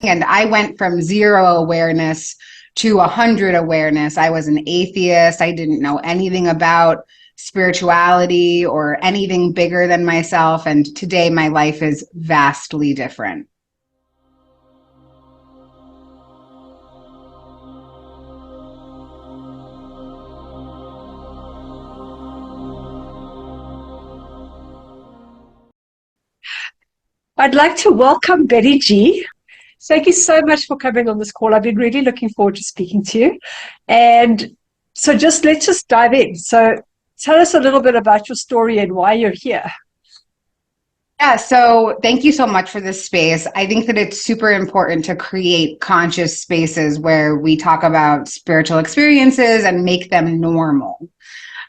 And I went from zero awareness to 100 awareness. I was an atheist. I didn't know anything about spirituality or anything bigger than myself. And today my life is vastly different. I'd like to welcome Betty G. Thank you so much for coming on this call. I've been really looking forward to speaking to you. And so let's just dive in. So tell us a little bit about your story and why you're here. Yeah, so thank you so much for this space. I think that it's super important to create conscious spaces where we talk about spiritual experiences and make them normal.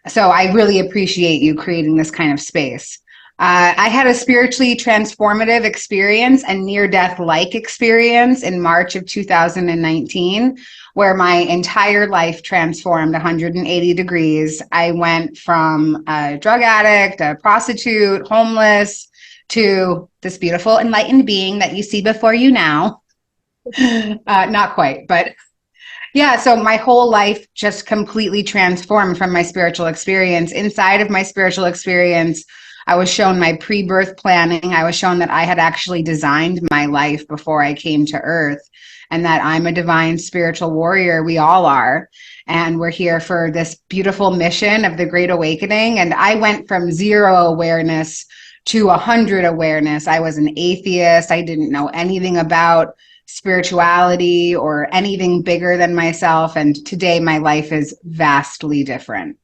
So I really appreciate you creating this kind of space. I had a spiritually transformative experience and near-death-like experience in March of 2019, where my entire life transformed 180 degrees. I went from a drug addict, a prostitute, homeless, to this beautiful enlightened being that you see before you now. Not quite, but yeah, so my whole life just completely transformed from my spiritual experience. Inside of my spiritual experience, I was shown my pre-birth planning. I was shown that I had actually designed my life before I came to Earth, and that I'm a divine spiritual warrior. We all are. And we're here for this beautiful mission of the Great Awakening. And I went from zero awareness to 100 awareness. I was an atheist. I didn't know anything about spirituality or anything bigger than myself. And today my life is vastly different.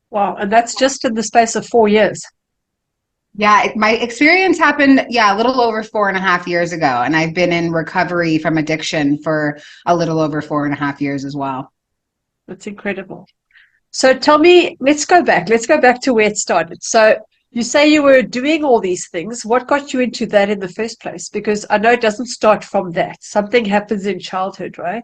Wow. And that's just in the space of 4 years. Yeah, my experience happened, a little over 4.5 years ago. And I've been in recovery from addiction for a little over 4.5 years as well. That's incredible. So tell me, let's go back to where it started. So you say you were doing all these things. What got you into that in the first place? Because I know it doesn't start from that. Something happens in childhood, right?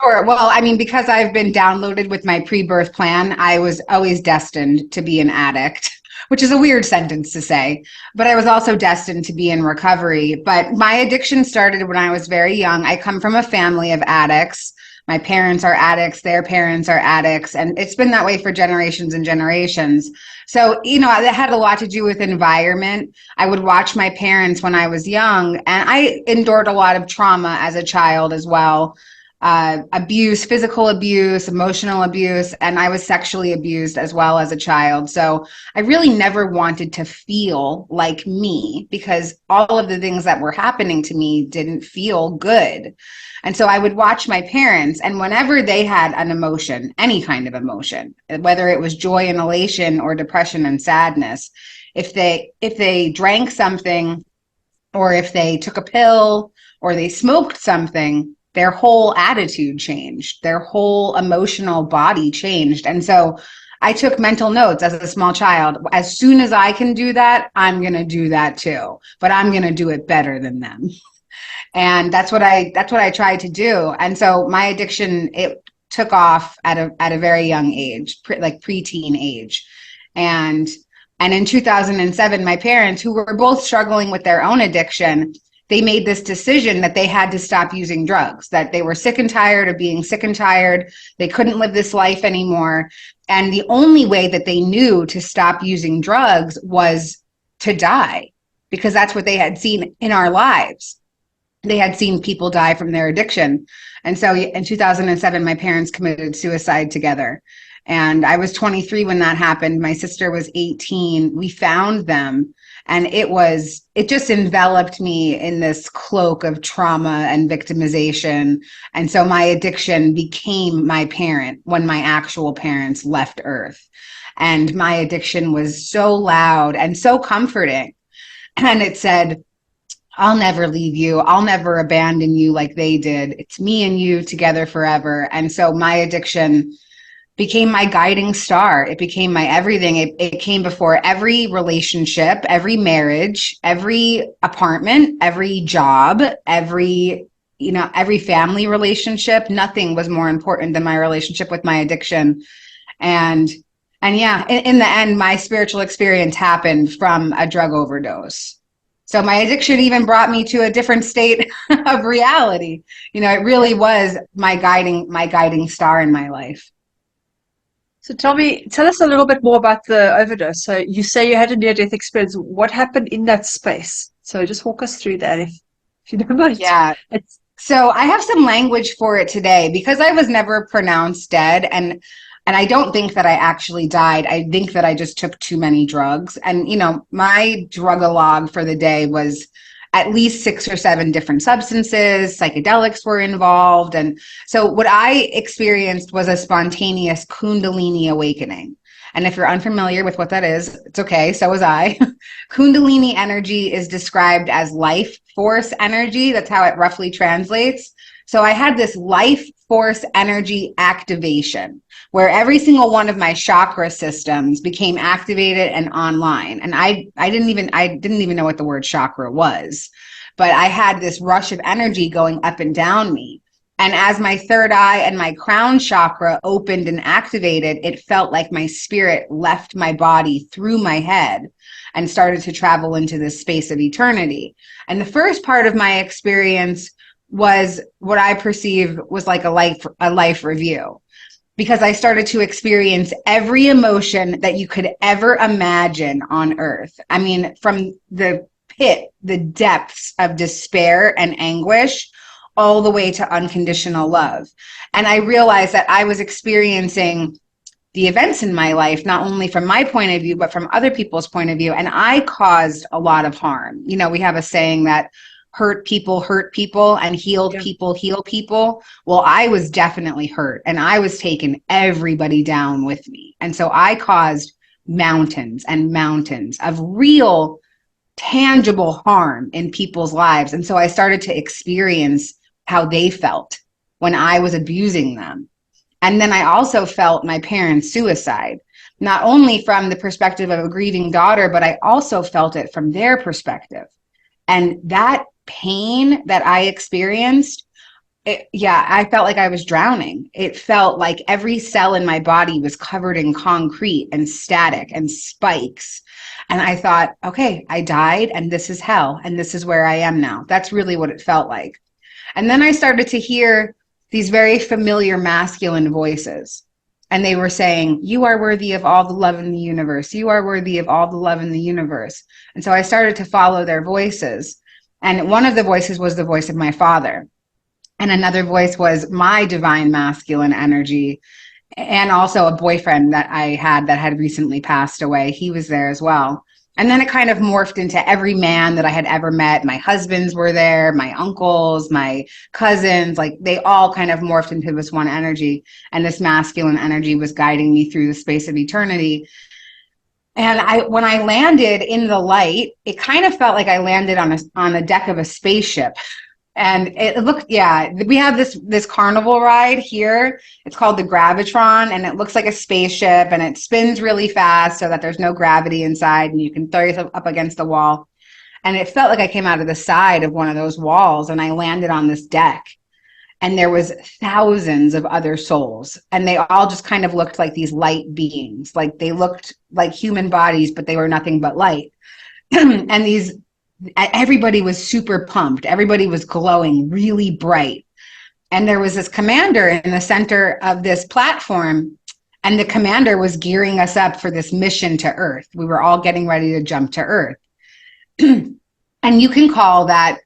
Sure. Well, I mean, because I've been downloaded with my pre-birth plan, I was always destined to be an addict, which is a weird sentence to say, but I was also destined to be in recovery. But my addiction started when I was very young. I come from a family of addicts. My parents are addicts, their parents are addicts, and it's been that way for generations and generations. So, that had a lot to do with environment. I would watch my parents when I was young, and I endured a lot of trauma as a child as well. Abuse, physical abuse, emotional abuse, and I was sexually abused as well as a child. So I really never wanted to feel like me because all of the things that were happening to me didn't feel good. And so I would watch my parents, and whenever they had an emotion, any kind of emotion, whether it was joy and elation or depression and sadness, if they drank something or if they took a pill or they smoked something, their whole attitude changed, their whole emotional body changed. And so I took mental notes as a small child. As soon as I can do that, I'm going to do that too, but I'm going to do it better than them. And that's what I tried to do. And so my addiction, it took off at a very young age, like preteen age. And in 2007, my parents, who were both struggling with their own addiction, they made this decision that they had to stop using drugs, that they were sick and tired of being sick and tired. They couldn't live this life anymore. And the only way that they knew to stop using drugs was to die, because that's what they had seen in our lives. They had seen people die from their addiction. And so in 2007, my parents committed suicide together. And I was 23 when that happened. My sister was 18. We found them. And it just enveloped me in this cloak of trauma and victimization. And so my addiction became my parent when my actual parents left Earth. And my addiction was so loud and so comforting. And it said, I'll never leave you. I'll never abandon you like they did. It's me and you together forever. And so my addiction became my guiding star. It became my everything. It came before every relationship, every marriage, every apartment, every job, every family relationship. Nothing was more important than my relationship with my addiction. And yeah, in the end, my spiritual experience happened from a drug overdose. So my addiction even brought me to a different state of reality. You know, it really was my guiding star in my life. So tell us a little bit more about the overdose. So you say you had a near-death experience. What happened in that space? So just walk us through that if you don't mind. Yeah. So I have some language for it today because I was never pronounced dead, and I don't think that I actually died. I think that I just took too many drugs. And, you know, my drug-a-log for the day was at least 6 or 7 different substances. Psychedelics were involved. And so what I experienced was a spontaneous kundalini awakening. And if you're unfamiliar with what that is, it's okay. So was I. Kundalini energy is described as life force energy. That's how it roughly translates. So I had this life force energy activation where every single one of my chakra systems became activated and online. And I didn't even know what the word chakra was, but I had this rush of energy going up and down me. And as my third eye and my crown chakra opened and activated, it felt like my spirit left my body through my head and started to travel into this space of eternity. And the first part of my experience was what I perceive was like a life review, because I started to experience every emotion that you could ever imagine on earth. I mean, from the pit, the depths of despair and anguish, all the way to unconditional love. And I realized that I was experiencing the events in my life, not only from my point of view, but from other people's point of view. And I caused a lot of harm. You know, we have a saying that hurt people and healed people heal people. Well, I was definitely hurt, and I was taking everybody down with me. And so I caused mountains and mountains of real tangible harm in people's lives. And so I started to experience how they felt when I was abusing them. And then I also felt my parents' suicide, not only from the perspective of a grieving daughter, but I also felt it from their perspective. And that pain that I experienced, I felt like I was drowning. It felt like every cell in my body was covered in concrete and static and spikes. And I thought, okay, I died and this is hell and this is where I am now. That's really what it felt like. And then I started to hear these very familiar masculine voices. And they were saying, you are worthy of all the love in the universe. You are worthy of all the love in the universe. And so I started to follow their voices. And one of the voices was the voice of my father. And another voice was my divine masculine energy. And also a boyfriend that I had that had recently passed away. He was there as well. And then it kind of morphed into every man that I had ever met. My husbands were there, my uncles, my cousins, like they all kind of morphed into this one energy. And this masculine energy was guiding me through the space of eternity. And when I landed in the light, it kind of felt like I landed on a deck of a spaceship. And it looked, we have this carnival ride here. It's called the Gravitron, and it looks like a spaceship, and it spins really fast so that there's no gravity inside, and you can throw yourself up against the wall. And it felt like I came out of the side of one of those walls, and I landed on this deck. And there was thousands of other souls, and they all just kind of looked like these light beings. Like they looked like human bodies, but they were nothing but light. And everybody was super pumped. Everybody was glowing really bright. And there was this commander in the center of this platform, and the commander was gearing us up for this mission to Earth. We were all getting ready to jump to Earth. And you can call that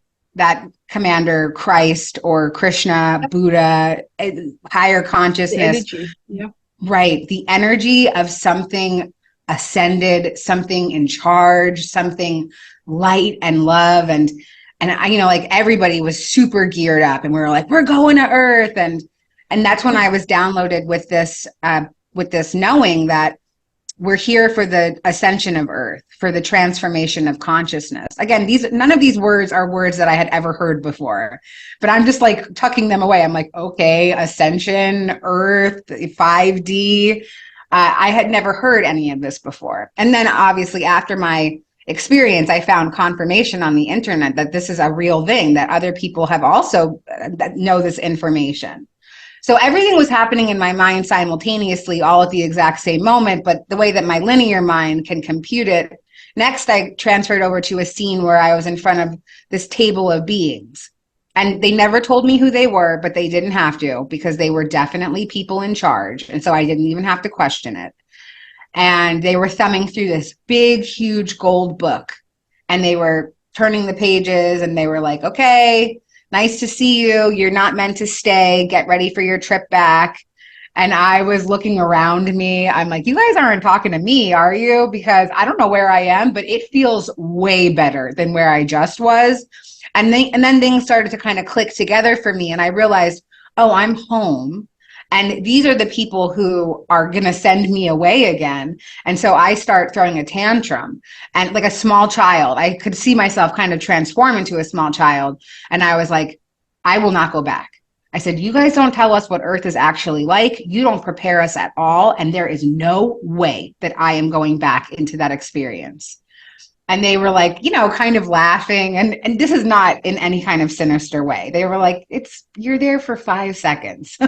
commander Christ or Krishna, Buddha, higher consciousness. The energy. Yeah. Right. The energy of something ascended, something in charge, something light and love. And I, like everybody was super geared up, and we were like, we're going to Earth. And that's when I was downloaded with this knowing that we're here for the ascension of Earth, for the transformation of consciousness. Again, none of these words are words that I had ever heard before, but I'm just like tucking them away. I'm like, okay, ascension, Earth, 5D. I had never heard any of this before. And then obviously after my experience, I found confirmation on the internet that this is a real thing, that other people have also that know this information. So everything was happening in my mind simultaneously, all at the exact same moment. But the way that my linear mind can compute it Next, I transferred over to a scene where I was in front of this table of beings. And they never told me who they were, but they didn't have to, because they were definitely people in charge. And so I didn't even have to question it. And they were thumbing through this big, huge gold book. And they were turning the pages, and they were like, okay, nice to see you. You're not meant to stay. Get ready for your trip back. And I was looking around me. I'm like, you guys aren't talking to me, are you? Because I don't know where I am, but it feels way better than where I just was. And then things started to kind of click together for me. And I realized, oh, I'm home. And these are the people who are going to send me away again. And so I start throwing a tantrum, and like a small child. I could see myself kind of transform into a small child. And I was like, I will not go back. I said, you guys don't tell us what Earth is actually like. You don't prepare us at all. And there is no way that I am going back into that experience. And they were like, kind of laughing. And this is not in any kind of sinister way. They were like, you're there for 5 seconds.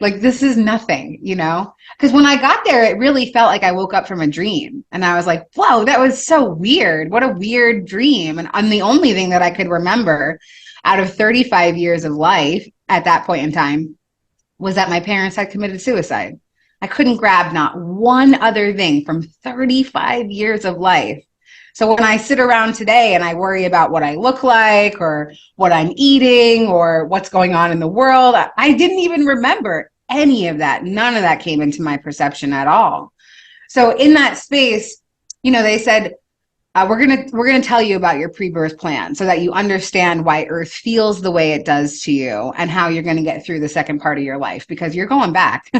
Like, this is nothing, because when I got there, it really felt like I woke up from a dream. And I was like, whoa, that was so weird. What a weird dream. And the only thing that I could remember out of 35 years of life at that point in time was that my parents had committed suicide. I couldn't grab not one other thing from 35 years of life. So when I sit around today and I worry about what I look like or what I'm eating or what's going on in the world, I didn't even remember any of that. None of that came into my perception at all. So in that space, they said, we're gonna tell you about your pre-birth plan so that you understand why Earth feels the way it does to you and how you're going to get through the second part of your life, because you're going back.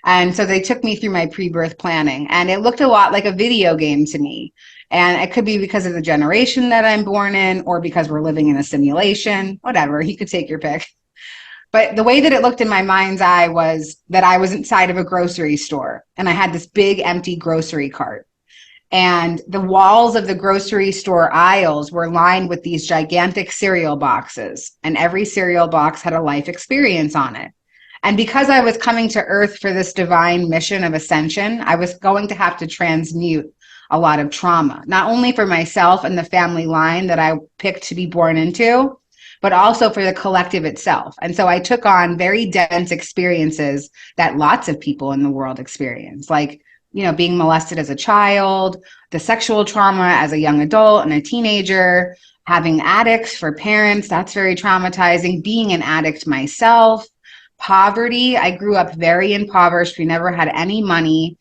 And so they took me through my pre-birth planning, and it looked a lot like a video game to me. And it could be because of the generation that I'm born in, or because we're living in a simulation, whatever, you could take your pick. But the way that it looked in my mind's eye was that I was inside of a grocery store, and I had this big empty grocery cart. And the walls of the grocery store aisles were lined with these gigantic cereal boxes, and every cereal box had a life experience on it. And because I was coming to Earth for this divine mission of ascension, I was going to have to transmute a lot of trauma, not only for myself and the family line that I picked to be born into, but also for the collective itself. And so I took on very dense experiences that lots of people in the world experience, like being molested as a child, the sexual trauma as a young adult and a teenager, having addicts for parents, that's very traumatizing, being an addict myself, poverty. I grew up very impoverished. We never had any money.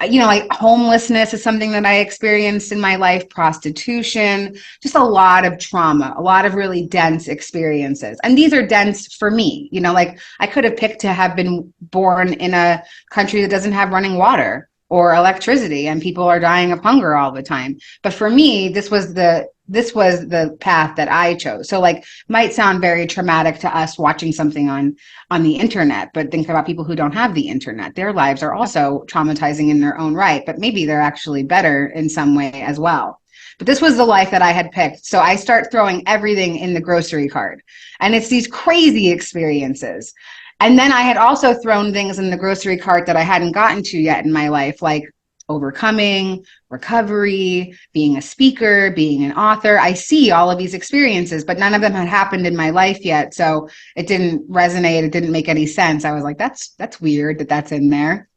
Like homelessness is something that I experienced in my life, prostitution, just a lot of trauma, a lot of really dense experiences. And these are dense for me, like I could have picked to have been born in a country that doesn't have running water or electricity, and people are dying of hunger all the time. But for me, this was the path that I chose. So like, might sound very traumatic to us watching something on the internet, but think about people who don't have the internet. Their lives are also traumatizing in their own right, but maybe they're actually better in some way as well. But this was the life that I had picked. So I start throwing everything in the grocery cart, and it's these crazy experiences. And then I had also thrown things in the grocery cart that I hadn't gotten to yet in my life, like overcoming, recovery, being a speaker, being an author. I see all of these experiences, but none of them had happened in my life yet. So it didn't resonate. It didn't make any sense. I was like, that's weird that that's in there.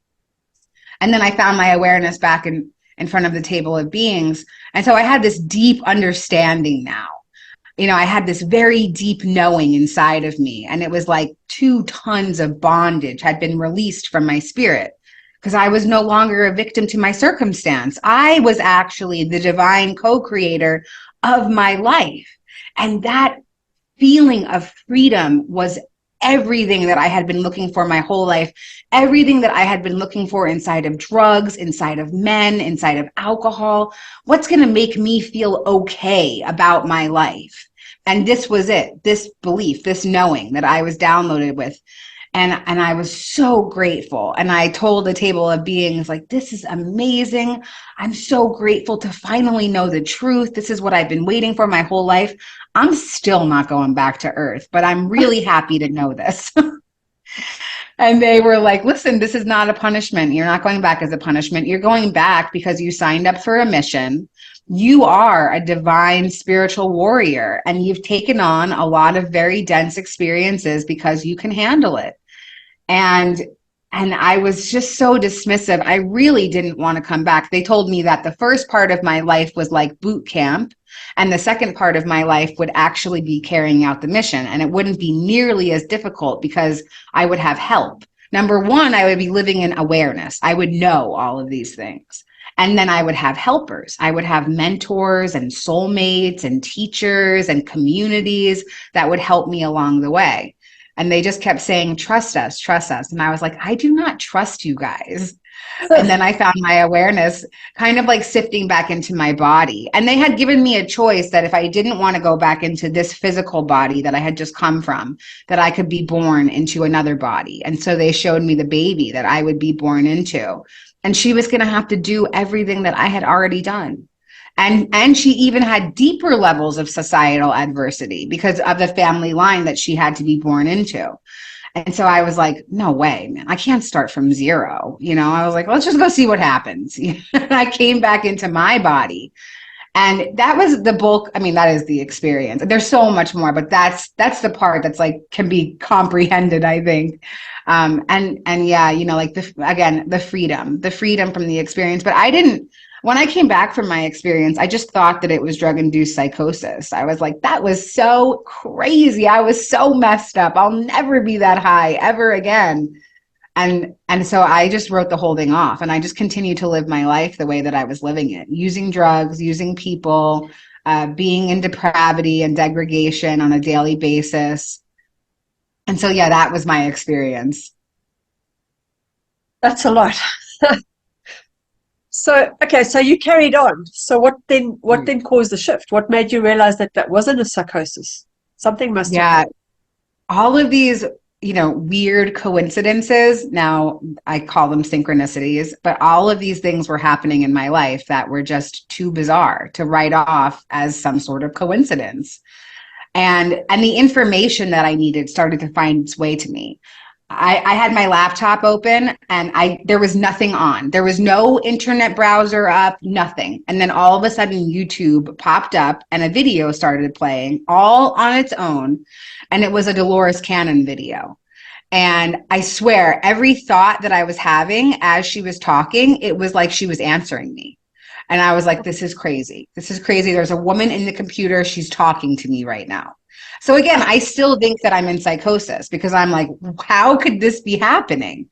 And then I found my awareness back in front of the table of beings. And so I had this deep understanding now. I had this very deep knowing inside of me, and it was like 2 tons of bondage had been released from my spirit, because I was no longer a victim to my circumstance. I was actually the divine co-creator of my life. And that feeling of freedom was everything that I had been looking for my whole life, everything that I had been looking for inside of drugs, inside of men, inside of alcohol. What's going to make me feel okay about my life? And this was it, this belief, this knowing that I was downloaded with. And I was so grateful. And I told the table of beings, like, this is amazing. I'm so grateful to finally know the truth. This is what I've been waiting for my whole life. I'm still not going back to Earth, but I'm really happy to know this. And they were like, listen, this is not a punishment. You're not going back as a punishment. You're going back because you signed up for a mission. you are a divine spiritual warrior, and you've taken on a lot of very dense experiences because you can handle it. And I was just so dismissive. I really didn't want to come back. They told me that the first part of my life was like boot camp, and the second part of my life would actually be carrying out the mission. And it wouldn't be nearly as difficult because I would have help. Number one, I would be living in awareness. I would know all of these things. And then I would have helpers. I would have mentors and soulmates and teachers and communities that would help me along the way. And they just kept saying, trust us, trust us. And I was like, I do not trust you guys. And then I found my awareness kind of like sifting back into my body. And they had given me a choice that if I didn't want to go back into this physical body that I had just come from, that I could be born into another body. And so they showed me the baby that I would be born into. And she was going to have to do everything that I had already done. And she even had deeper levels of societal adversity because of the family line that she had to be born into. And so I was like, no way, man, I can't start from zero. I was like, let's just go see what happens. I came back into my body. And that was the bulk. I mean, that is the experience. There's so much more, but that's the part that's like can be comprehended, I think. And yeah, like the freedom from the experience. But when I came back from my experience, I just thought that it was drug-induced psychosis. I was like, that was so crazy. I was so messed up. I'll never be that high ever again. And so I just wrote the whole thing off, and I just continued to live my life the way that I was living it, using drugs, using people, being in depravity and degradation on a daily basis. And so, yeah, that was my experience. That's a lot. So, okay, so you carried on. So what then caused the shift? What made you realize that wasn't a psychosis? Something must have happened. All of these, weird coincidences. Now I call them synchronicities, but all of these things were happening in my life that were just too bizarre to write off as some sort of coincidence. And the information that I needed started to find its way to me. I had my laptop open and there was nothing on. There was no internet browser up, nothing. And then all of a sudden YouTube popped up and a video started playing all on its own. And it was a Dolores Canon video. And I swear every thought that I was having as she was talking, it was like she was answering me. And I was like, this is crazy. This is crazy. There's a woman in the computer. She's talking to me right now. So again, I still think that I'm in psychosis because I'm like, how could this be happening?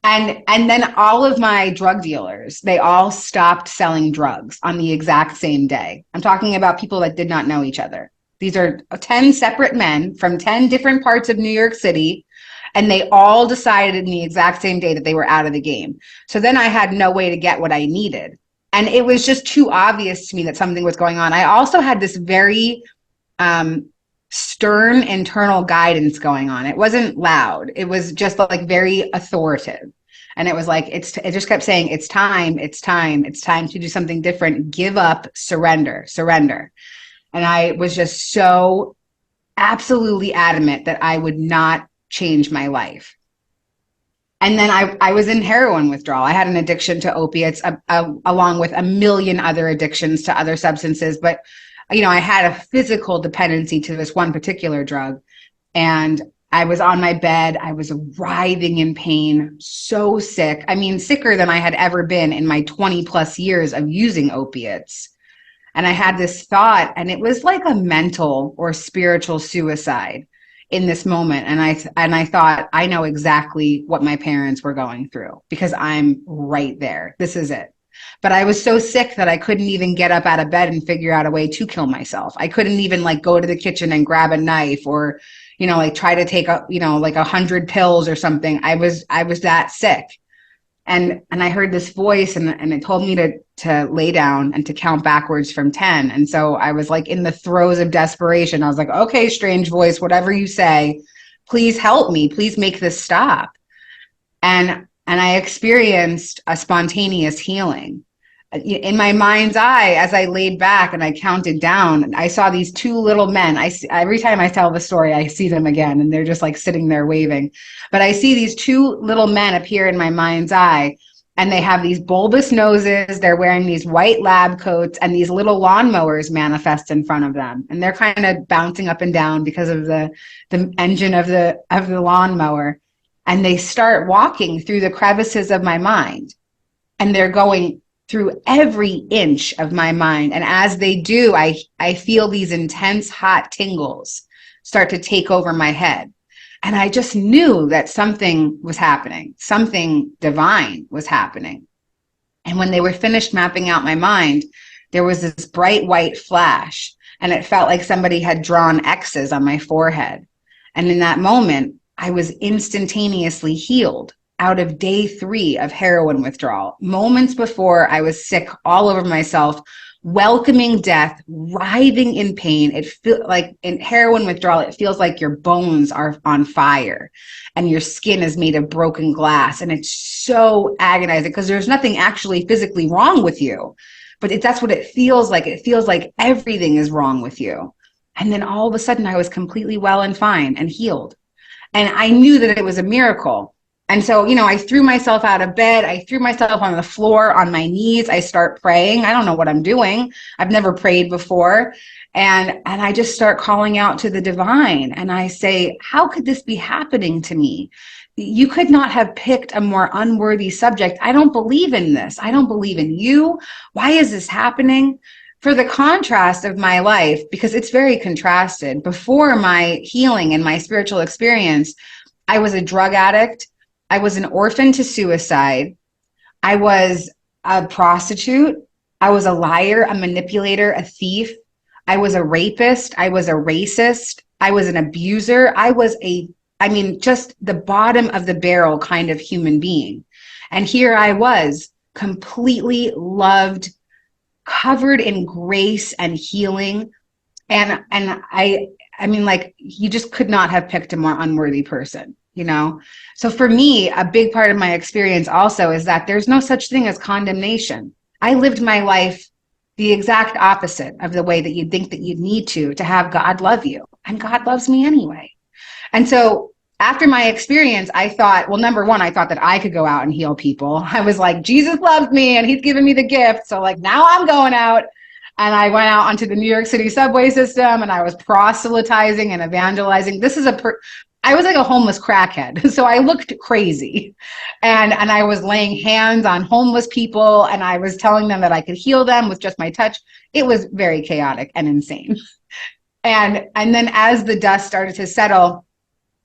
And then all of my drug dealers, they all stopped selling drugs on the exact same day. I'm talking about people that did not know each other. These are 10 separate men from 10 different parts of New York City. And they all decided in the exact same day that they were out of the game. So then I had no way to get what I needed. And it was just too obvious to me that something was going on. I also had this very stern internal guidance going on. It wasn't loud. It was just like very authoritative. And it was like, it just kept saying, it's time to do something different. Give up, surrender. And I was just so absolutely adamant that I would not change my life. And then I was in heroin withdrawal. I had an addiction to opiates along with a million other addictions to other substances. But I had a physical dependency to this one particular drug, and I was on my bed. I was writhing in pain, so sick. I mean, sicker than I had ever been in my 20 plus years of using opiates. And I had this thought, and it was like a mental or spiritual suicide in this moment. And I thought, I know exactly what my parents were going through because I'm right there. This is it. But I was so sick that I couldn't even get up out of bed and figure out a way to kill myself. I couldn't even go to the kitchen and grab a knife or, try to take 100 pills or something. I was that sick. And I heard this voice and it told me to lay down and to count backwards from 10. And so I was in the throes of desperation. I was like, okay, strange voice, whatever you say, please help me. Please make this stop. And I experienced a spontaneous healing. In my mind's eye, as I laid back and I counted down, I saw these two little men. Every time I tell the story, I see them again, and they're just sitting there waving. But I see these two little men appear in my mind's eye, And they have these bulbous noses. They're wearing these white lab coats, and these little lawnmowers manifest in front of them. And they're kind of bouncing up and down because of the engine of the lawnmower. And they start walking through the crevices of my mind. And they're going through every inch of my mind. And as they do, I feel these intense hot tingles start to take over my head. And I just knew that something was happening. Something divine was happening. And when they were finished mapping out my mind, there was this bright white flash, and it felt like somebody had drawn X's on my forehead. And in that moment, I was instantaneously healed out of day 3 of heroin withdrawal. Moments before, I was sick all over myself, welcoming death, writhing in pain. It feels like in heroin withdrawal, it feels like your bones are on fire and your skin is made of broken glass. And it's so agonizing because there's nothing actually physically wrong with you, but that's what it feels like. It feels like everything is wrong with you. And then all of a sudden I was completely well and fine and healed. And I knew that it was a miracle. And so, I threw myself out of bed. I threw myself on the floor on my knees. I start praying. I don't know what I'm doing. I've never prayed before. And I just start calling out to the divine. And I say, how could this be happening to me? You could not have picked a more unworthy subject. I don't believe in this. I don't believe in you. Why is this happening? For the contrast of my life, because it's very contrasted. Before my healing and my spiritual experience, I was a drug addict. I was an orphan to suicide. I was a prostitute. I was a liar, a manipulator, a thief. I was a rapist. I was a racist. I was an abuser. I was just the bottom of the barrel kind of human being. And here I was, completely loved, covered in grace and healing. And you just could not have picked a more unworthy person. So for me, a big part of my experience also is that there's no such thing as condemnation. I lived my life the exact opposite of the way that you'd think that you'd need to have God love you. And God loves me anyway. And so after my experience, I thought, well, number one, I thought that I could go out and heal people. I was like, Jesus loved me and he's given me the gift. So now I'm going out. And I went out onto the New York City subway system and I was proselytizing and evangelizing. I was like a homeless crackhead. So I looked crazy. And I was laying hands on homeless people and I was telling them that I could heal them with just my touch. It was very chaotic and insane. And then as the dust started to settle,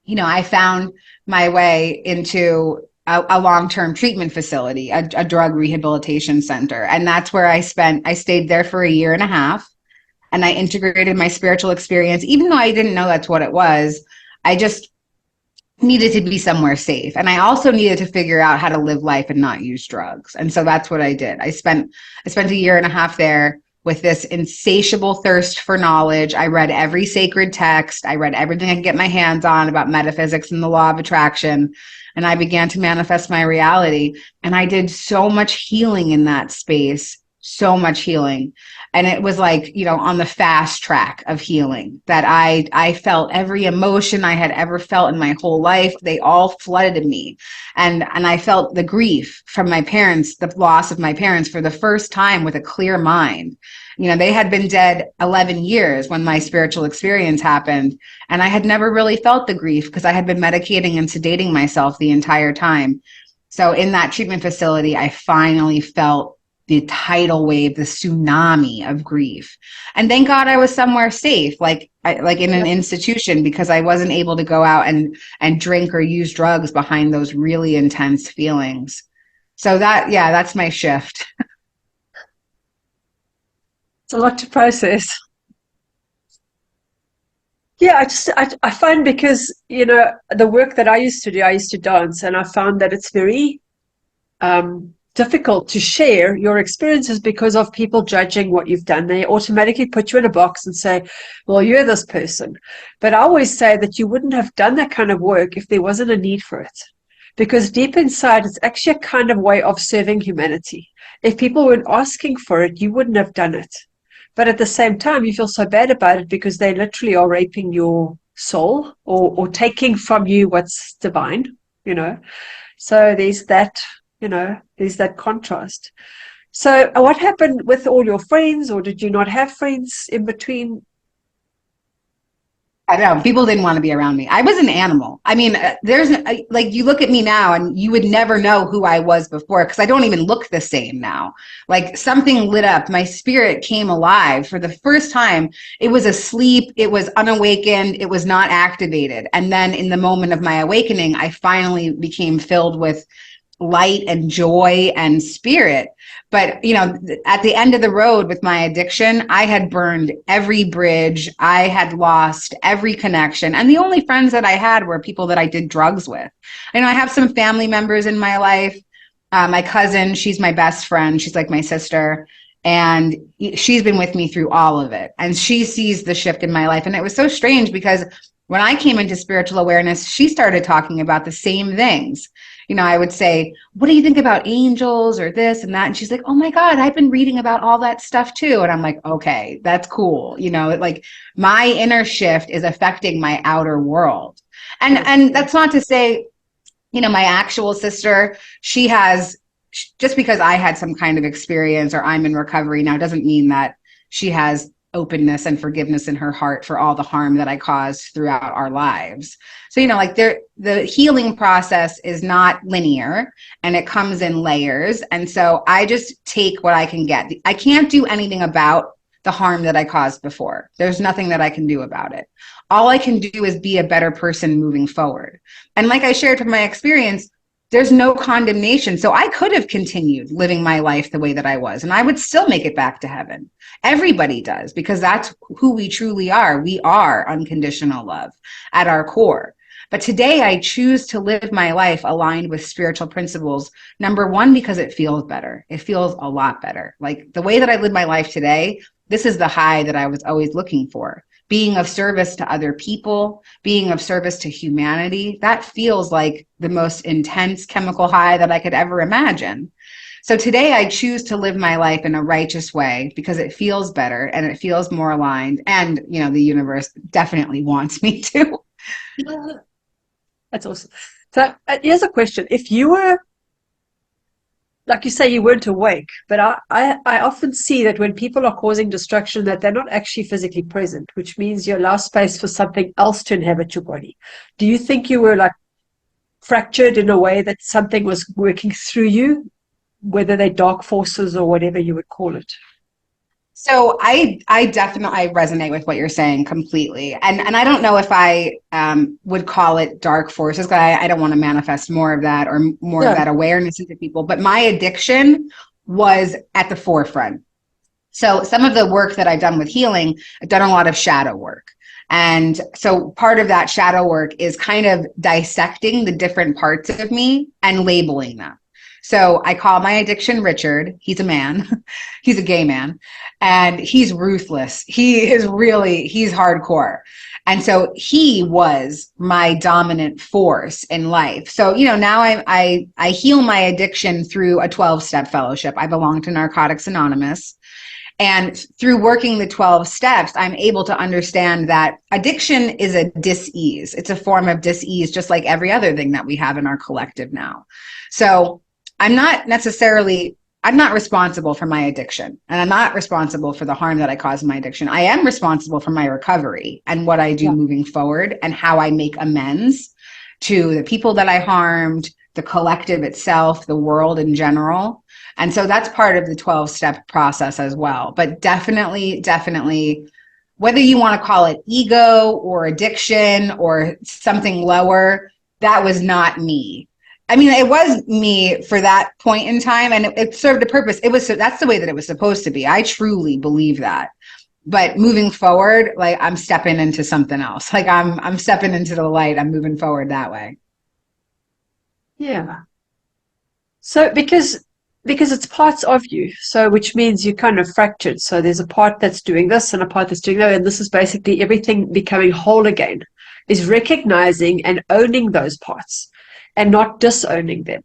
I found my way into a long-term treatment facility, a drug rehabilitation center. And that's where I stayed there for 1.5 years. And I integrated my spiritual experience, even though I didn't know that's what it was. I just needed to be somewhere safe. And I also needed to figure out how to live life and not use drugs. And so that's what I did. I spent 1.5 years there with this insatiable thirst for knowledge. I read every sacred text. I read everything I could get my hands on about metaphysics and the law of attraction. And I began to manifest my reality. And I did so much healing in that space, so much healing. And it was on the fast track of healing that I felt every emotion I had ever felt in my whole life. They all flooded in me. And I felt the grief from my parents, the loss of my parents for the first time with a clear mind. They had been dead 11 years when my spiritual experience happened. And I had never really felt the grief because I had been medicating and sedating myself the entire time. So in that treatment facility, I finally felt the tidal wave, the tsunami of grief. And thank God I was somewhere safe, like in an institution, because I wasn't able to go out and drink or use drugs behind those really intense feelings. So that's my shift. It's a lot to process. Yeah, I find because, the work that I used to do, I used to dance, and I found that it's very difficult to share your experiences because of people judging what you've done. They automatically put you in a box and say, well, you're this person. But I always say that you wouldn't have done that kind of work if there wasn't a need for it. Because deep inside, it's actually a kind of way of serving humanity. If people weren't asking for it, you wouldn't have done it. But at the same time, you feel so bad about it because they literally are raping your soul or taking from you what's divine, So there's that there's that contrast. So what happened with all your friends, or did you not have friends in between? I don't know. People didn't want to be around me. I was an animal. I mean, like, you look at me now and you would never know who I was before, because I don't even look the same now. Like, something lit up. My spirit came alive for the first time. It was asleep. It was unawakened. It was not activated. And then in the moment of my awakening, I finally became filled with light and joy and spirit. But, at the end of the road with my addiction, I had burned every bridge. I had lost every connection. And the only friends that I had were people that I did drugs with. I have some family members in my life. My cousin, she's my best friend. She's like my sister. And she's been with me through all of it. And she sees the shift in my life. And it was so strange, because when I came into spiritual awareness, she started talking about the same things. I would say, what do you think about angels or this and that? And she's like, oh my God, I've been reading about all that stuff too. And I'm like, okay, that's cool. Like, my inner shift is affecting my outer world. And that's not to say, my actual sister, she has, just because I had some kind of experience or I'm in recovery now, doesn't mean that she has openness and forgiveness in her heart for all the harm that I caused throughout our lives. So, like, the healing process is not linear, and it comes in layers. And so I just take what I can get. I can't do anything about the harm that I caused before. There's nothing that I can do about it. All I can do is be a better person moving forward. And like I shared from my experience, there's no condemnation. So I could have continued living my life the way that I was, and I would still make it back to heaven. Everybody does, because that's who we truly are. We are unconditional love at our core. But today I choose to live my life aligned with spiritual principles. Number one, because it feels better. It feels a lot better. Like, the way that I live my life today, this is the high that I was always looking for. Being of service to other people, being of service to humanity, that feels like the most intense chemical high that I could ever imagine. So today I choose to live my life in a righteous way, because it feels better and it feels more aligned. And, the universe definitely wants me to. That's awesome. So here's a question. If you were, like you say, you weren't awake, but I often see that when people are causing destruction, that they're not actually physically present, which means you allow space for something else to inhabit your body. Do you think you were, like, fractured in a way that something was working through you, whether they're dark forces or whatever you would call it? So I definitely resonate with what you're saying completely. And I don't know if I would call it dark forces, because I don't want to manifest more of that or more of that awareness into people. But my addiction was at the forefront. So some of the work that I've done with healing, I've done a lot of shadow work. And so part of that shadow work is kind of dissecting the different parts of me and labeling them. So I call my addiction Richard. He's a man. He's a gay man. And he's ruthless. He's hardcore. And so he was my dominant force in life. So, now I heal my addiction through a 12-step fellowship. I belong to Narcotics Anonymous. And through working the 12 steps, I'm able to understand that addiction is a dis-ease. It's a form of dis-ease, just like every other thing that we have in our collective now. So I'm not responsible for my addiction, and I'm not responsible for the harm that I caused in my addiction. I am responsible for my recovery and what I do moving forward, and how I make amends to the people that I harmed, the collective itself, the world in general. And so that's part of the 12-step process as well. But definitely, whether you want to call it ego or addiction or something lower, that was not me. I mean, it was me for that point in time, and it served a purpose. That's the way that it was supposed to be. I truly believe that. But moving forward, like, I'm stepping into something else. Like, I'm stepping into the light. I'm moving forward that way. Yeah. So because it's parts of you, so which means you're kind of fractured. So there's a part that's doing this and a part that's doing that, and this is basically everything becoming whole again, is recognizing and owning those parts and not disowning them.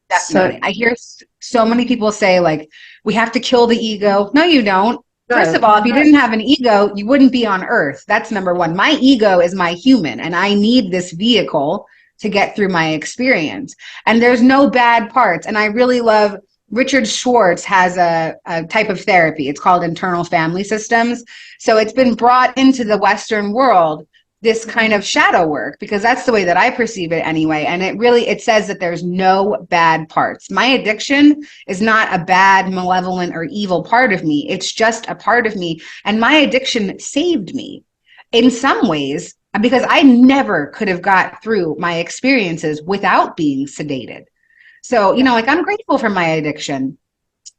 Definitely. So I hear so many people say, like, we have to kill the ego. No, you don't. First of all, if you didn't have an ego, you wouldn't be on Earth. That's number one. My ego is my human, and I need this vehicle to get through my experience. And there's no bad parts. And I really love Richard Schwartz has a type of therapy. It's called internal family systems. So it's been brought into the Western world, this kind of shadow work, because that's the way that I perceive it anyway. And it says that there's no bad parts. My addiction is not a bad, malevolent, or evil part of me. It's just a part of me. And my addiction saved me in some ways, because I never could have got through my experiences without being sedated. So, like, I'm grateful for my addiction.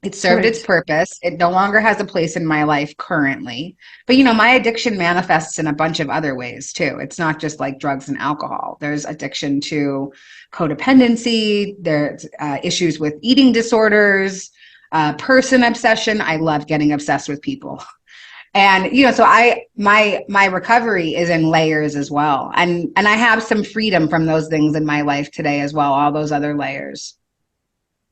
It served its purpose. It no longer has a place in my life currently. But, my addiction manifests in a bunch of other ways too. It's not just like drugs and alcohol. There's addiction to codependency. There's issues with eating disorders, person obsession. I love getting obsessed with people. And, so my recovery is in layers as well. And I have some freedom from those things in my life today as well, all those other layers.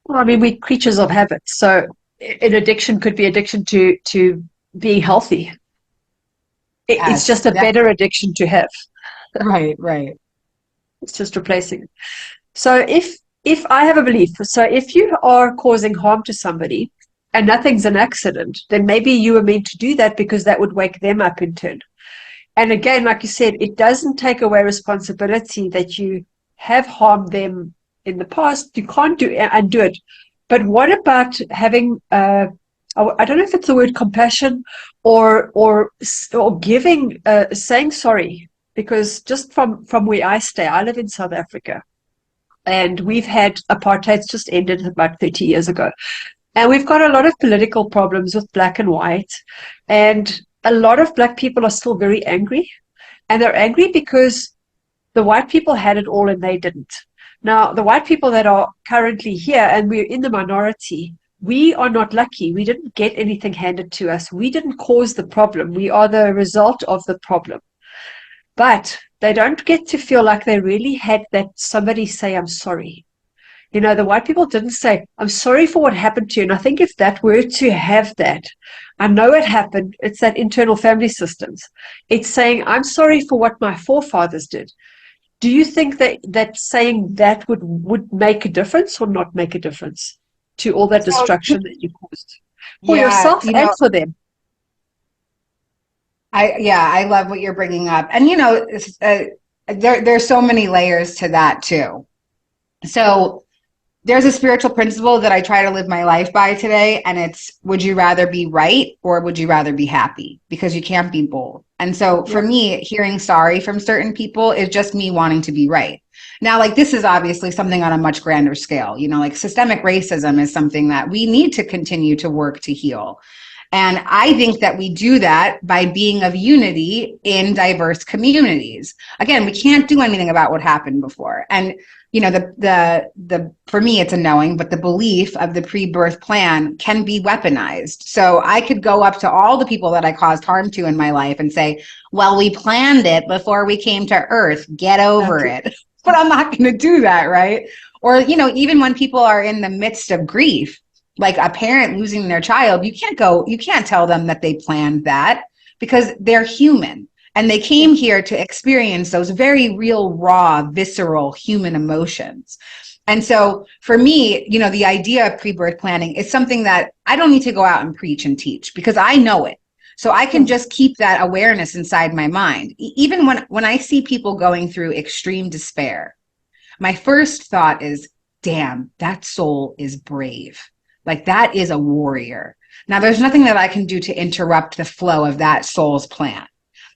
Well, I mean, we're creatures of habit. So an addiction could be addiction to being healthy. It's just a better addiction to have. Right. It's just replacing it. So if I have a belief, so if you are causing harm to somebody and nothing's an accident, then maybe you were meant to do that because that would wake them up in turn. And again, like you said, it doesn't take away responsibility that you have harmed them in the past. You can't undo it. But what about having, I don't know if it's the word compassion or giving, saying sorry? Because just from where I stay, I live in South Africa, and we've had apartheid's just ended about 30 years ago. And we've got a lot of political problems with black and white. And a lot of black people are still very angry. And they're angry because the white people had it all and they didn't. Now, the white people that are currently here, and we're in the minority, we are not lucky. We didn't get anything handed to us. We didn't cause the problem. We are the result of the problem. But they don't get to feel like they really had that somebody say, I'm sorry. The white people didn't say, I'm sorry for what happened to you. And I think if that were to have that, I know it happened. It's that internal family systems. It's saying, I'm sorry for what my forefathers did. Do you think that saying that would make a difference or not make a difference to all that destruction that you caused for yourself and for them? I love what you're bringing up. And, there's so many layers to that too. So there's a spiritual principle that I try to live my life by today. And it's, would you rather be right or would you rather be happy? Because you can't be both. And so for me, hearing sorry from certain people is just me wanting to be right. Now, like, this is obviously something on a much grander scale. Like systemic racism is something that we need to continue to work to heal. And I think that we do that by being of unity in diverse communities. Again, we can't do anything about what happened before. And the for me, it's a knowing, but the belief of the pre-birth plan can be weaponized. So I could go up to all the people that I caused harm to in my life and say, well, we planned it before we came to Earth. Get over it. But I'm not going to do that, right? Or, even when people are in the midst of grief, like a parent losing their child, you can't tell them that they planned that, because they're human. And they came here to experience those very real, raw, visceral human emotions. And so for me, the idea of pre-birth planning is something that I don't need to go out and preach and teach, because I know it. So I can just keep that awareness inside my mind. Even when I see people going through extreme despair, my first thought is, damn, that soul is brave. Like, that is a warrior. Now, there's nothing that I can do to interrupt the flow of that soul's plan.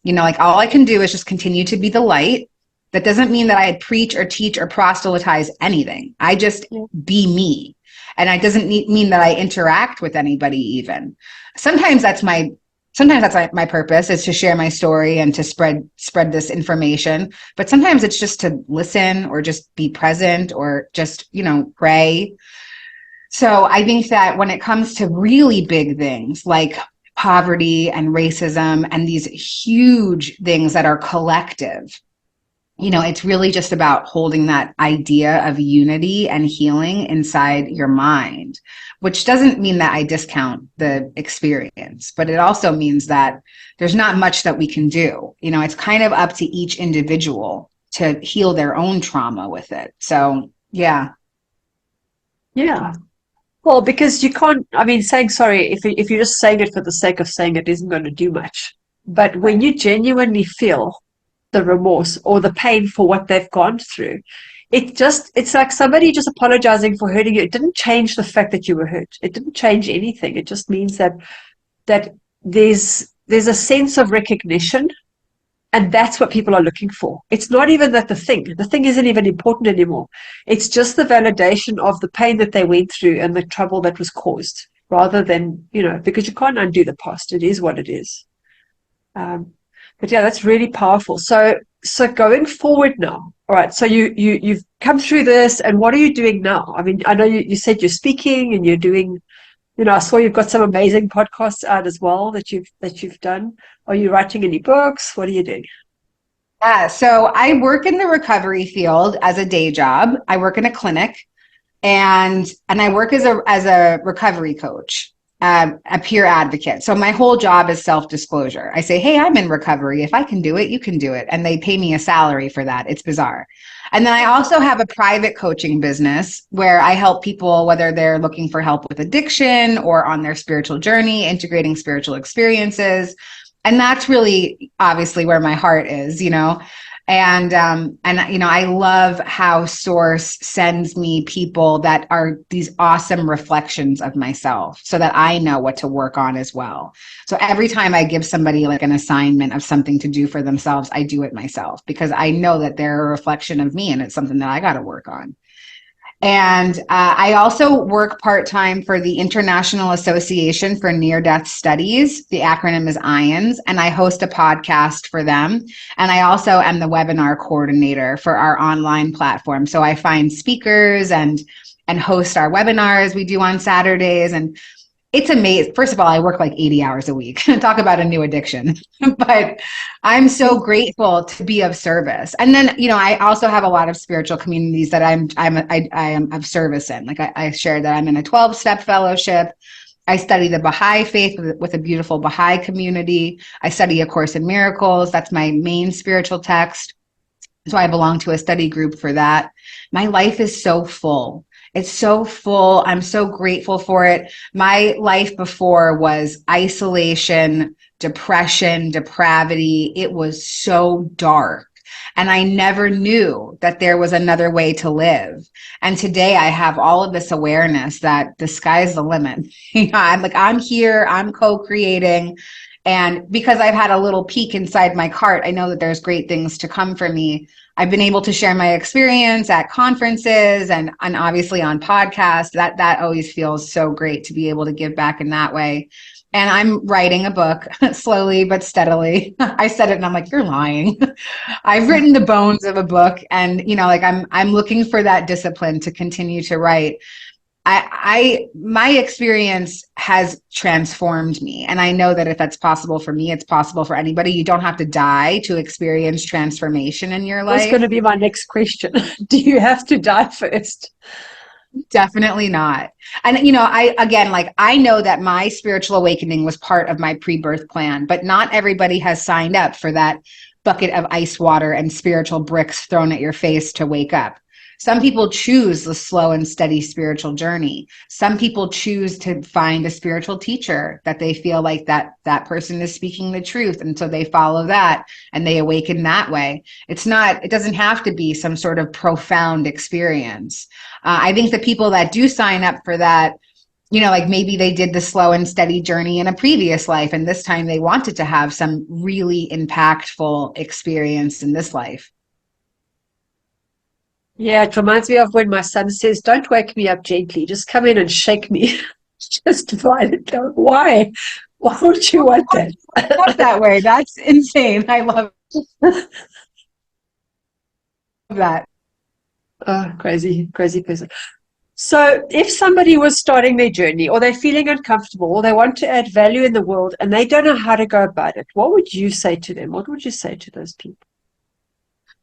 Like, all I can do is just continue to be the light. That doesn't mean that I preach or teach or proselytize anything. I just be me. And it doesn't mean that I interact with anybody even. Sometimes that's my purpose, is to share my story and to spread this information. But sometimes it's just to listen or just be present or just, pray. So I think that when it comes to really big things like poverty and racism and these huge things that are collective, it's really just about holding that idea of unity and healing inside your mind, which doesn't mean that I discount the experience, but it also means that there's not much that we can do. It's kind of up to each individual to heal their own trauma with it. So yeah. Yeah. Well, because you can't, I mean, saying sorry, if you're just saying it for the sake of saying it isn't going to do much. But when you genuinely feel the remorse or the pain for what they've gone through, it's like somebody just apologizing for hurting you. It didn't change the fact that you were hurt. It didn't change anything. It just means that there's a sense of recognition. And that's what people are looking for. It's not even that the thing isn't even important anymore. It's just the validation of the pain that they went through and the trouble that was caused, rather than, because you can't undo the past. It is what it is. But yeah, that's really powerful. So going forward now, all right, so you've come through this, and what are you doing now? I mean, I know you said you're speaking and you're doing, I saw you've got some amazing podcasts out as well that you've done. Are you writing any books? What are you doing? Yeah, so I work in the recovery field as a day job. I work in a clinic, and I work as a recovery coach, a peer advocate. So my whole job is self-disclosure. I say, hey, I'm in recovery. If I can do it, you can do it. And they pay me a salary for that. It's bizarre. And then I also have a private coaching business where I help people, whether they're looking for help with addiction or on their spiritual journey, integrating spiritual experiences. And that's really obviously where my heart is, and I love how Source sends me people that are these awesome reflections of myself so that I know what to work on as well. So every time I give somebody like an assignment of something to do for themselves, I do it myself because I know that they're a reflection of me and it's something that I got to work on. And I also work part-time for the International Association for Near-Death Studies. The acronym is IANS, and I host a podcast for them. And I also am the webinar coordinator for our online platform. So I find speakers and host our webinars we do on Saturdays. And it's amazing. First of all, I work like 80 hours a week. Talk about a new addiction. But I'm so grateful to be of service. And then, I also have a lot of spiritual communities that I am of service in. Like I shared that I'm in a 12-step fellowship. I study the Baha'i faith with a beautiful Baha'i community. I study A Course in Miracles. That's my main spiritual text. So I belong to a study group for that. My life is so full. It's so full. I'm so grateful for it. My life before was isolation, depression, depravity. It was so dark. And I never knew that there was another way to live. And today I have all of this awareness that the sky's the limit. I'm here, I'm co-creating. And because I've had a little peek inside my cart, I know that there's great things to come for me. I've been able to share my experience at conferences and obviously on podcasts. That always feels so great to be able to give back in that way. And I'm writing a book slowly but steadily. I said it and I'm like, you're lying. I've written the bones of a book, and I'm looking for that discipline to continue to write. My experience has transformed me. And I know that if that's possible for me, it's possible for anybody. You don't have to die to experience transformation in your life. That's going to be my next question. Do you have to die first? Definitely not. And, I know that my spiritual awakening was part of my pre-birth plan, but not everybody has signed up for that bucket of ice water and spiritual bricks thrown at your face to wake up. Some people choose the slow and steady spiritual journey. Some people choose to find a spiritual teacher that they feel like that person is speaking the truth. And so they follow that and they awaken that way. It doesn't have to be some sort of profound experience. I think the people that do sign up for that, maybe they did the slow and steady journey in a previous life, and this time they wanted to have some really impactful experience in this life. Yeah, it reminds me of when my son says, don't wake me up gently, just come in and shake me. Just violent. Why? Why would you want that? Not that way. That's insane. I love that. Oh, crazy person. So if somebody was starting their journey, or they're feeling uncomfortable, or they want to add value in the world and they don't know how to go about it, what would you say to them? What would you say to those people?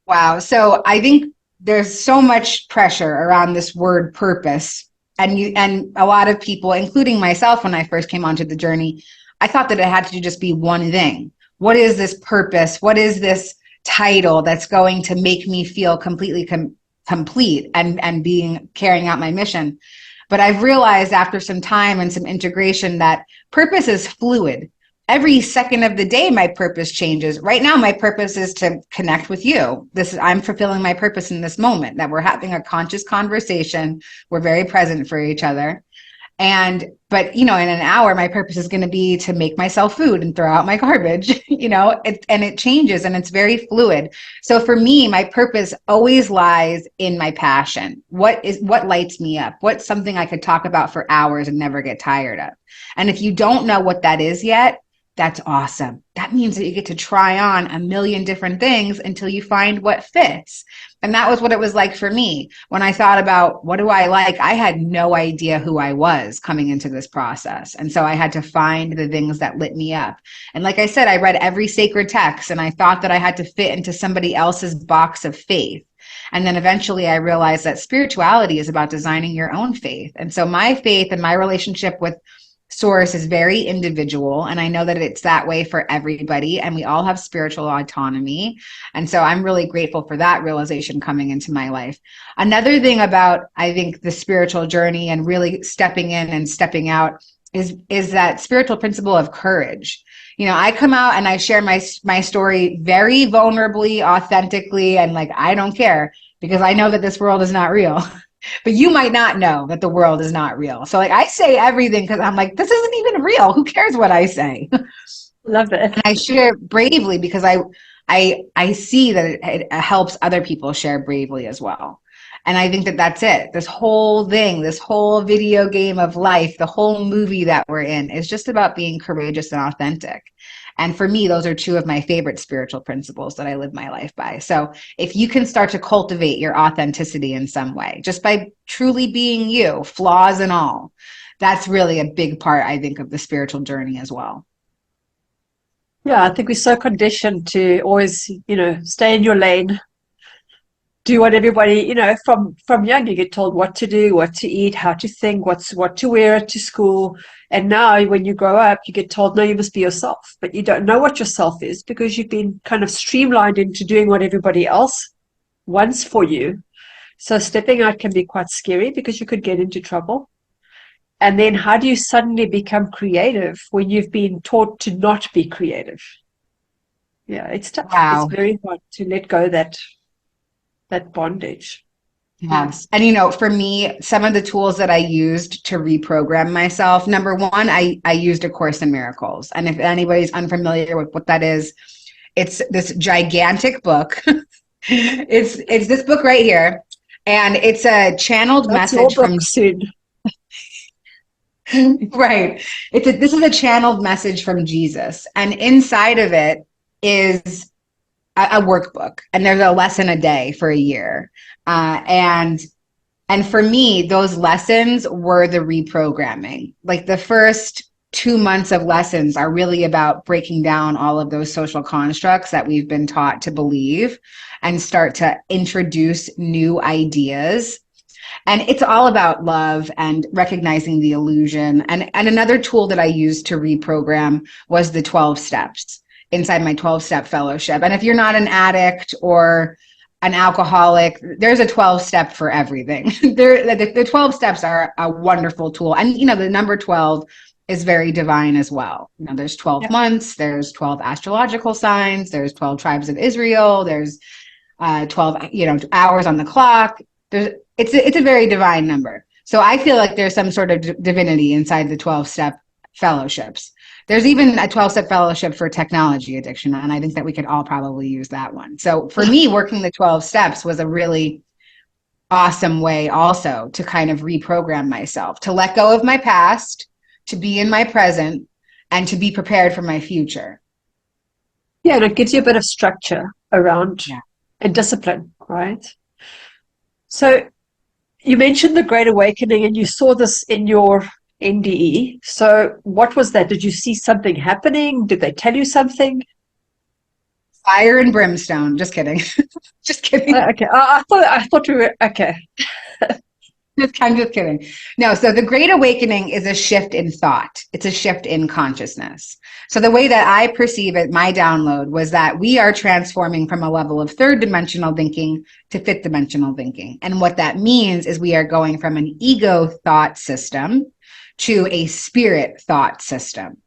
Wow. So I think there's so much pressure around this word purpose. And a lot of people, including myself, when I first came onto the journey, I thought that it had to just be one thing. What is this purpose? What is this title that's going to make me feel completely complete and carrying out my mission. But I've realized after some time and some integration that purpose is fluid. Every second of the day, my purpose changes. Right now, my purpose is to connect with you. I'm fulfilling my purpose in this moment, that we're having a conscious conversation. We're very present for each other. But in an hour, my purpose is going to be to make myself food and throw out my garbage, and it changes and it's very fluid. So for me, my purpose always lies in my passion. What lights me up? What's something I could talk about for hours and never get tired of? And if you don't know what that is yet, that's awesome. That means that you get to try on a million different things until you find what fits. And that was what it was like for me. When I thought about what do I like, I had no idea who I was coming into this process. And so I had to find the things that lit me up. And like I said, I read every sacred text and I thought that I had to fit into somebody else's box of faith. And then eventually I realized that spirituality is about designing your own faith. And so my faith and my relationship with Source is very individual, and I know that it's that way for everybody, and we all have spiritual autonomy. And so I'm really grateful for that realization coming into my life. Another thing about, I think, the spiritual journey and really stepping in and stepping out is that spiritual principle of courage. I come out and I share my story very vulnerably, authentically, and I don't care, because I know that this world is not real. But you might not know that the world is not real. So I say everything because I'm this isn't even real. Who cares what I say? Love it. And I share bravely because I see that it helps other people share bravely as well. And I think that that's it. This whole thing, this whole video game of life, the whole movie that we're in is just about being courageous and authentic. And for me, those are two of my favorite spiritual principles that I live my life by. So if you can start to cultivate your authenticity in some way, just by truly being you, flaws and all, that's really a big part, I think, of the spiritual journey as well. Yeah, I think we're so conditioned to always, stay in your lane, do what everybody, from young you get told what to do, what to eat, how to think, what to wear to school. And now when you grow up, you get told, no, you must be yourself. But you don't know what yourself is because you've been kind of streamlined into doing what everybody else wants for you. So stepping out can be quite scary because you could get into trouble. And then how do you suddenly become creative when you've been taught to not be creative? Yeah, it's tough. Wow. It's very hard to let go that bondage. Yes. And for me, some of the tools that I used to reprogram myself, number one, I used A Course in Miracles. And if anybody's unfamiliar with what that is, it's this gigantic book. It's this book right here. And it's a channeled message from soon. Right. This is a channeled message from Jesus. And inside of it is a workbook, and there's a lesson a day for a year. And for me, those lessons were the reprogramming. The first 2 months of lessons are really about breaking down all of those social constructs that we've been taught to believe and start to introduce new ideas. And it's all about love and recognizing the illusion. And another tool that I used to reprogram was the 12 steps inside my 12-step fellowship. And if you're not an addict or an alcoholic, there's a 12-step for everything. The 12 steps are a wonderful tool. And, the number 12 is very divine as well. There's 12 months, there's 12 astrological signs, there's 12 tribes of Israel, there's 12, hours on the clock. It's a very divine number. So I feel like there's some sort of divinity inside the 12-step fellowships. There's even a 12-step fellowship for technology addiction, and I think that we could all probably use that one. So for me, working the 12 steps was a really awesome way also to kind of reprogram myself, to let go of my past, to be in my present, and to be prepared for my future. Yeah, and it gives you a bit of structure around and discipline, right? So you mentioned the Great Awakening, and you saw this in your NDE. So what was that? Did you see something happening? Did they tell you something? Fire and brimstone. Just kidding. Just kidding. Okay. I thought we were okay. I'm just kidding. No, so the Great Awakening is a shift in thought. It's a shift in consciousness. So the way that I perceive it, my download was that we are transforming from a level of third dimensional thinking to fifth dimensional thinking. And what that means is we are going from an ego thought system to a spirit thought system.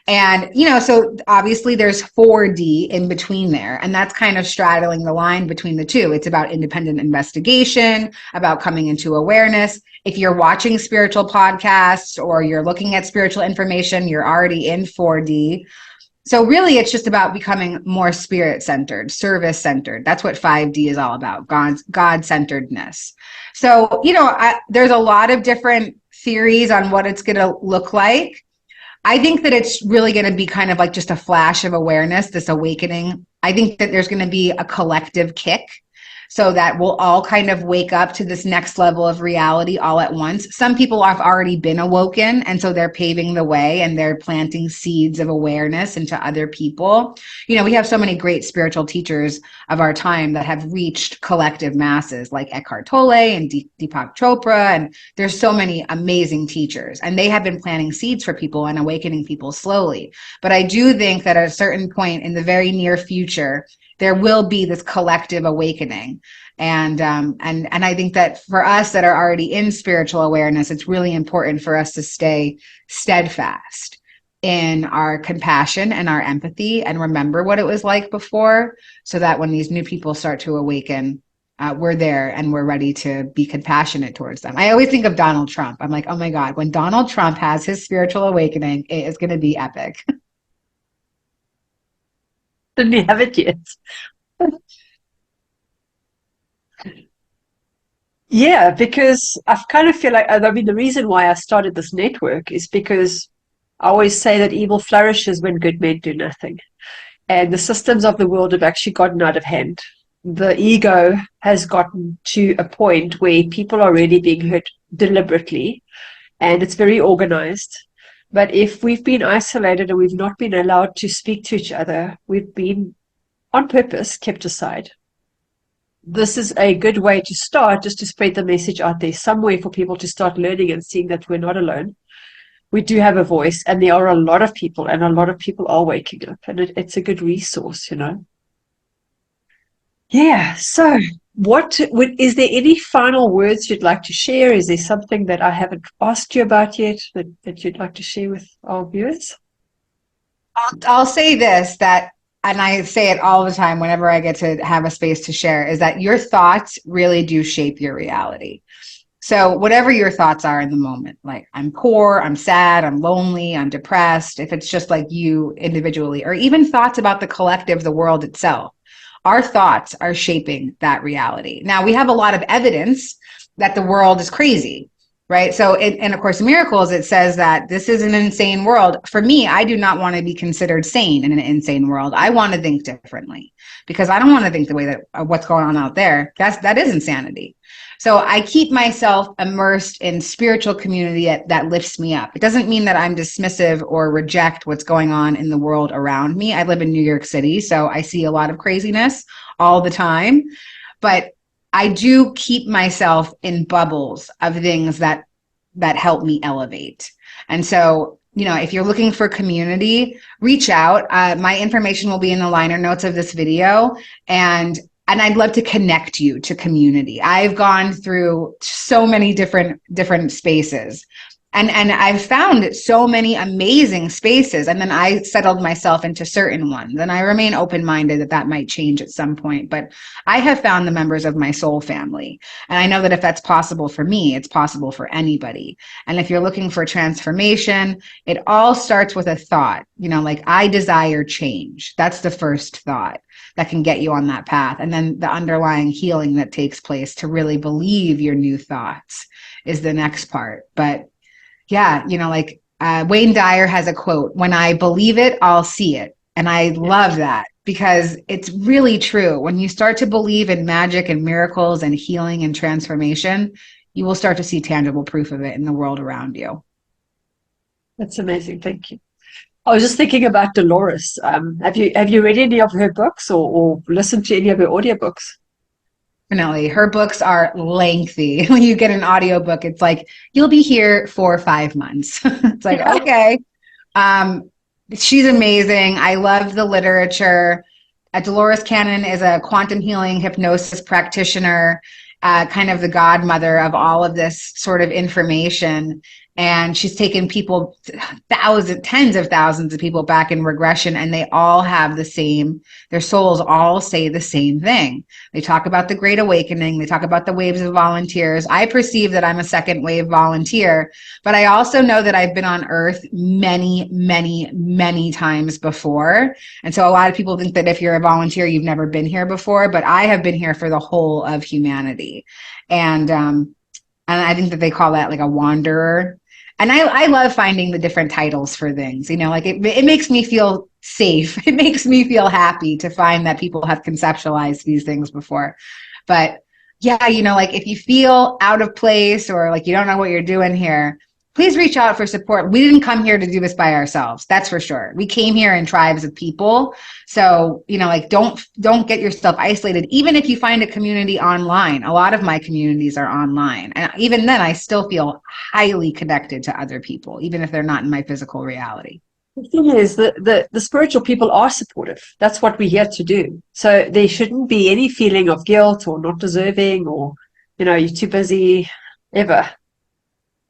And, so obviously there's 4D in between there, and that's kind of straddling the line between the two. It's about independent investigation, about coming into awareness. If you're watching spiritual podcasts or you're looking at spiritual information, you're already in 4D. So really, it's just about becoming more spirit-centered, service-centered. That's what 5D is all about, God-centeredness. So, there's a lot of different theories on what it's going to look like. I think that it's really going to be kind of like just a flash of awareness, this awakening. I think that there's going to be a collective kick so that we'll all kind of wake up to this next level of reality all at once. Some people have already been awoken, and so they're paving the way and they're planting seeds of awareness into other people. We have so many great spiritual teachers of our time that have reached collective masses, like Eckhart Tolle and Deepak Chopra, and there's so many amazing teachers, and they have been planting seeds for people and awakening people slowly. But I do think that at a certain point in the very near future, there will be this collective awakening. And I think that for us that are already in spiritual awareness, it's really important for us to stay steadfast in our compassion and our empathy and remember what it was like before, so that when these new people start to awaken, we're there and we're ready to be compassionate towards them. I always think of Donald Trump. I'm like, oh my God, when Donald Trump has his spiritual awakening, it is going to be epic. Didn't you have it yet? Yeah, because I kind of feel like, the reason why I started this network is because I always say that evil flourishes when good men do nothing. And the systems of the world have actually gotten out of hand. The ego has gotten to a point where people are really being hurt deliberately, and it's very organized. But if we've been isolated and we've not been allowed to speak to each other, we've been on purpose kept aside. This is a good way to start, just to spread the message out there, somewhere for people to start learning and seeing that we're not alone. We do have a voice, and there are a lot of people, and a lot of people are waking up, and it's a good resource, Yeah, so is there any final words you'd like to share? Is there something that I haven't asked you about yet that you'd like to share with our viewers? I'll say this, and I say it all the time whenever I get to have a space to share, is that your thoughts really do shape your reality. So whatever your thoughts are in the moment, like I'm poor, I'm sad, I'm lonely, I'm depressed, if it's just like you individually, or even thoughts about the collective, the world itself, our thoughts are shaping that reality. Now, we have a lot of evidence that the world is crazy, right? So, and of course, Miracles, it says that this is an insane world. For me, I do not want to be considered sane in an insane world. I want to think differently, because I don't want to think the way that what's going on out there. That is insanity. So I keep myself immersed in spiritual community that lifts me up. It doesn't mean that I'm dismissive or reject what's going on in the world around me. I live in New York City, so I see a lot of craziness all the time. But I do keep myself in bubbles of things that help me elevate. And so, if you're looking for community, reach out. My information will be in the liner notes of this video. And I'd love to connect you to community. I've gone through so many different spaces, and I've found so many amazing spaces. And then I settled myself into certain ones, and I remain open-minded that might change at some point. But I have found the members of my soul family. And I know that if that's possible for me, it's possible for anybody. And if you're looking for transformation, it all starts with a thought, like I desire change. That's the first thought that can get you on that path. And then the underlying healing that takes place to really believe your new thoughts is the next part. But yeah, Wayne Dyer has a quote, "When I believe it, I'll see it." And I love that, because it's really true. When you start to believe in magic and miracles and healing and transformation, you will start to see tangible proof of it in the world around you. That's amazing. Thank you. I was just thinking about Dolores. Have you read any of her books or listened to any of her audiobooks? Definitely. Her books are lengthy. When you get an audiobook, it's like, you'll be here for 5 months. It's like, okay. She's amazing. I love the literature. Dolores Canon is a quantum healing hypnosis practitioner, kind of the godmother of all of this sort of information. And she's taken people, tens of thousands of people back in regression, and they all have the same, their souls all say the same thing. They talk about the Great Awakening. They talk about the waves of volunteers. I perceive that I'm a second wave volunteer, but I also know that I've been on Earth many, many, many times before. And so a lot of people think that if you're a volunteer, you've never been here before, but I have been here for the whole of humanity. And I think that they call that like a wanderer. And I love finding the different titles for things, you know, like it makes me feel safe. It makes me feel happy to find that people have conceptualized these things before. But yeah, you know, like if you feel out of place or like you don't know what you're doing here, please reach out for support. We didn't come here to do this by ourselves. That's for sure. We came here in tribes of people. So, you know, like don't get yourself isolated. Even if you find a community online, a lot of my communities are online. And even then I still feel highly connected to other people, even if they're not in my physical reality. The thing is the spiritual people are supportive. That's what we're here to do. So there shouldn't be any feeling of guilt or not deserving or, you know, you're too busy ever.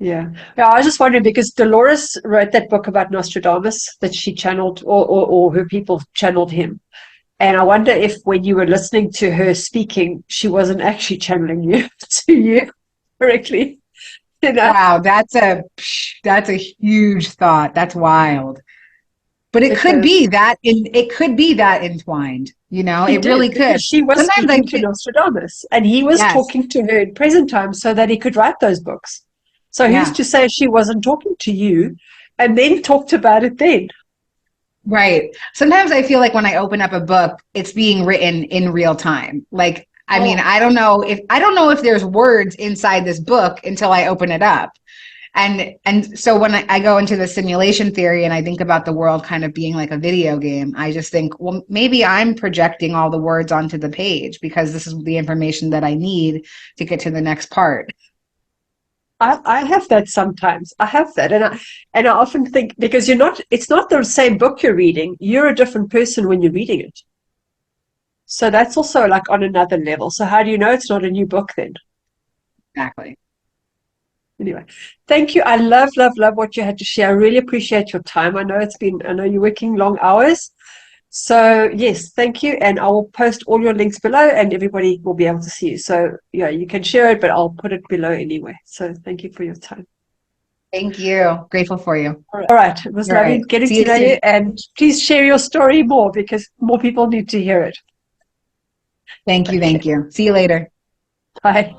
Yeah. I was just wondering because Dolores wrote that book about Nostradamus that she channeled or her people channeled him. And I wonder if when you were listening to her speaking, she wasn't actually channeling you to you correctly. You know? Wow, that's a huge thought. That's wild. But it could be that entwined, you know, it really could. She was speaking to Nostradamus and he was talking to her in present time so that he could write those books. So who's to say she wasn't talking to you and then talked about it then? Right. Sometimes I feel like when I open up a book, it's being written in real time. Like, I mean, I don't know if there's words inside this book until I open it up. And so when I go into the simulation theory and I think about the world kind of being like a video game, I just think, well, maybe I'm projecting all the words onto the page because this is the information that I need to get to the next part. I have that sometimes. I have that. And I often think, because it's not the same book you're reading. You're a different person when you're reading it. So that's also like on another level. So how do you know it's not a new book then? Exactly. Anyway, thank you. I love what you had to share. I really appreciate your time. I know you're working long hours. So yes, thank you. And I will post all your links below and everybody will be able to see you. So yeah, you can share it, but I'll put it below anyway. So thank you for your time. Thank you. Grateful for you. All right. It was lovely getting to know you. And please share your story more because more people need to hear it. Thank you. See you later. Bye.